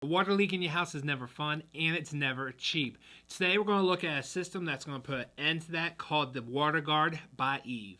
water leak in your house is never fun, and it's never cheap. Today we're going to look at a system that's going to put an end to that called the WaterGuard by Eve.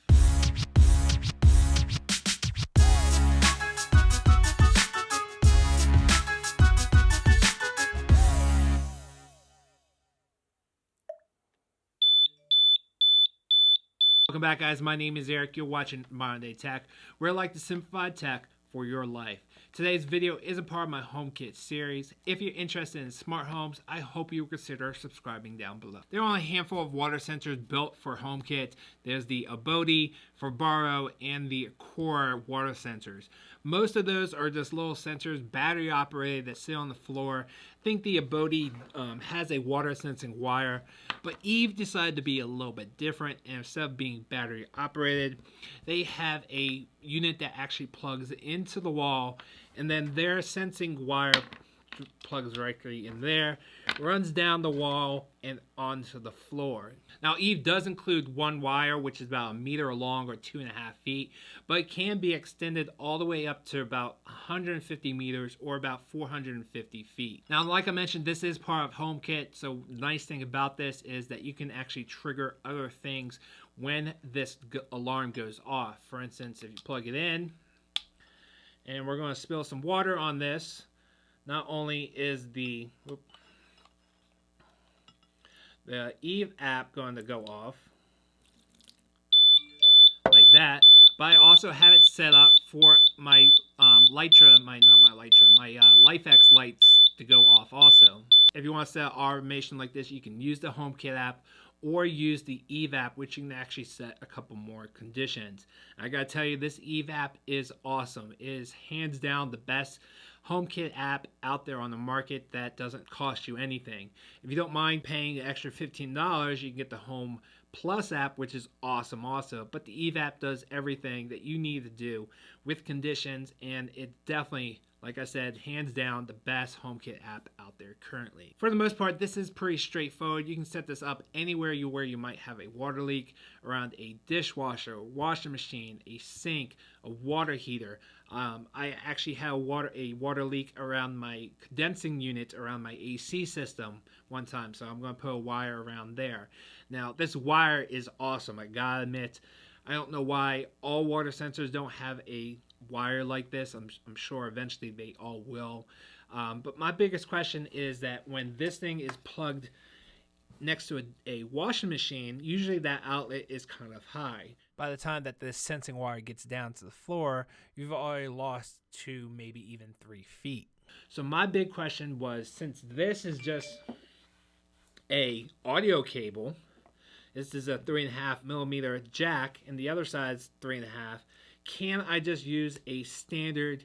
Welcome back, guys. My name is Eric. You're watching Modern Day Tech, where I like to simplify tech for your life. Today's video is a part of my HomeKit series. If you're interested in smart homes, I hope you consider subscribing down below. There are only a handful of water sensors built for HomeKit. There's the Abode, Fabaro, and the Aqara water sensors. Most of those are just little sensors, battery operated, that sit on the floor. I think the Abode has a water sensing wire, but Eve decided to be a little bit different, and instead of being battery operated, they have a unit that actually plugs into the wall, and then their sensing wire plugs directly in there, runs down the wall and onto the floor. Now, Eve does include one wire, which is about 1 meter long or 2.5 feet, but it can be extended all the way up to about 150 meters or about 450 feet. Now, like I mentioned, this is part of HomeKit, so the nice thing about this is that you can actually trigger other things when this alarm goes off. For instance, if you plug it in, and we're going to spill some water on this, not only is the Eve app going to go off like that, but I also have it set up for my Lifex lights to go off also. If you want to set up automation like this, you can use the HomeKit app or use the Eve app, which you can actually set a couple more conditions. I gotta tell you, this Eve app is awesome. It is hands down the best HomeKit app out there on the market that doesn't cost you anything. If you don't mind paying the extra $15, you can get the Home Plus app, which is awesome also. But the Eve app does everything that you need to do with conditions, and it definitely, like I said, hands down the best HomeKit app out there currently. For the most part, this is pretty straightforward. You can set this up anywhere where you might have a water leak, around a dishwasher, a washing machine, a sink, a water heater. I actually had a water leak around my condensing unit around my AC system one time, so I'm going to put a wire around there. Now, this wire is awesome. I gotta admit, I don't know why all water sensors don't have a wire like this. I'm sure eventually they all will. But my biggest question is that when this thing is plugged next to a washing machine, usually that outlet is kind of high. By the time that this sensing wire gets down to the floor, you've already lost 2, maybe even 3 feet. So my big question was, since this is just a audio cable, this is a 3.5 millimeter jack, and the other side's 3.5. Can I just use a standard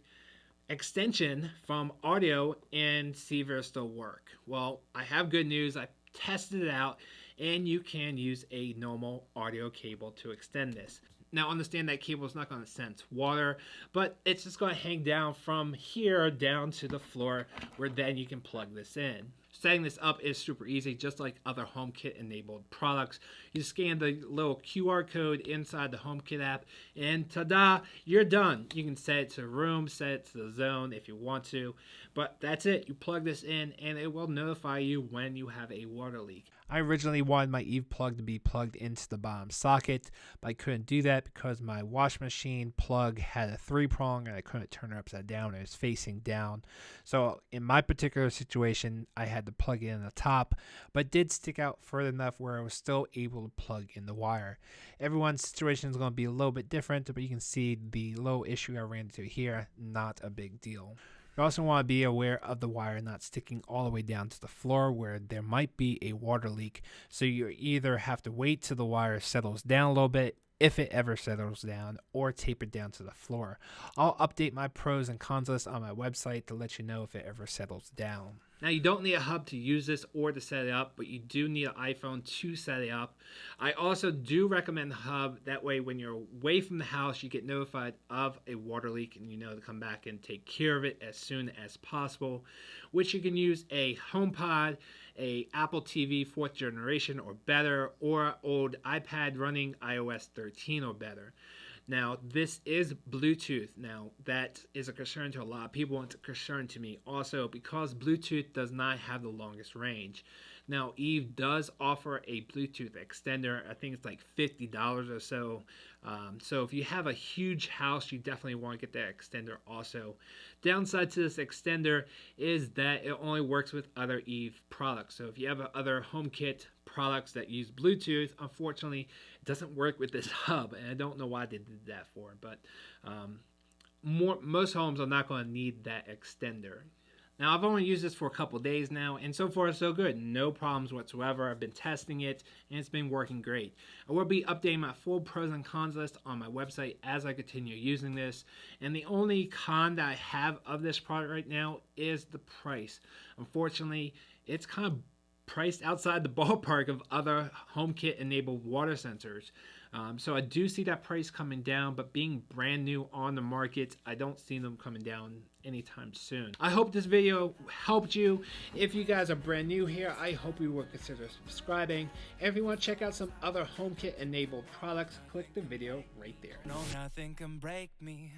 extension from audio and see if it'll still work? Well, I have good news. I tested it out, and you can use a normal audio cable to extend this. Now, understand that cable is not going to sense water, but it's just going to hang down from here down to the floor, where then you can plug this in. Setting this up is super easy, just like other HomeKit enabled products. You scan the little QR code inside the HomeKit app, and ta-da, you're done. You can set it to room, set it to the zone if you want to, but that's it. You plug this in, and it will notify you when you have a water leak. I originally wanted my Eve plug to be plugged into the bottom socket, but I couldn't do that because my washing machine plug had a 3-prong and I couldn't turn it upside down. It was facing down. So in my particular situation, I had to plug it in the top, but it did stick out further enough where I was still able to plug in the wire. Everyone's situation is going to be a little bit different, but you can see the little issue I ran into here, not a big deal. You also want to be aware of the wire not sticking all the way down to the floor where there might be a water leak. So you either have to wait till the wire settles down a little bit, if it ever settles down, or tape it down to the floor. I'll update my pros and cons list on my website to let you know if it ever settles down. Now, you don't need a hub to use this or to set it up, but you do need an iPhone to set it up. I also do recommend the hub. That way, when you're away from the house, you get notified of a water leak and you know to come back and take care of it as soon as possible, which you can use a HomePod, a Apple TV 4th generation or better, or old iPad running iOS 13 or better. Now, this is Bluetooth. Now, that is a concern to a lot of people, and it's a concern to me also because Bluetooth does not have the longest range. Now, Eve does offer a Bluetooth extender. I think it's like $50 or so. So if you have a huge house, you definitely want to get that extender also. Downside to this extender is that it only works with other Eve products. So if you have other HomeKit products that use Bluetooth, unfortunately, it doesn't work with this hub. And I don't know why they did that for, but most homes are not going to need that extender. Now, I've only used this for a couple days now, and so far so good. No problems whatsoever. I've been testing it, and it's been working great. I will be updating my full pros and cons list on my website as I continue using this. And the only con that I have of this product right now is the price. Unfortunately, it's kind of priced outside the ballpark of other HomeKit-enabled water sensors. So I do see that price coming down, but being brand new on the market, I don't see them coming down anytime soon. I hope this video helped you. If you guys are brand new here, I hope you will consider subscribing. If you want to check out some other HomeKit enabled products, click the video right there. No, nothing can break me.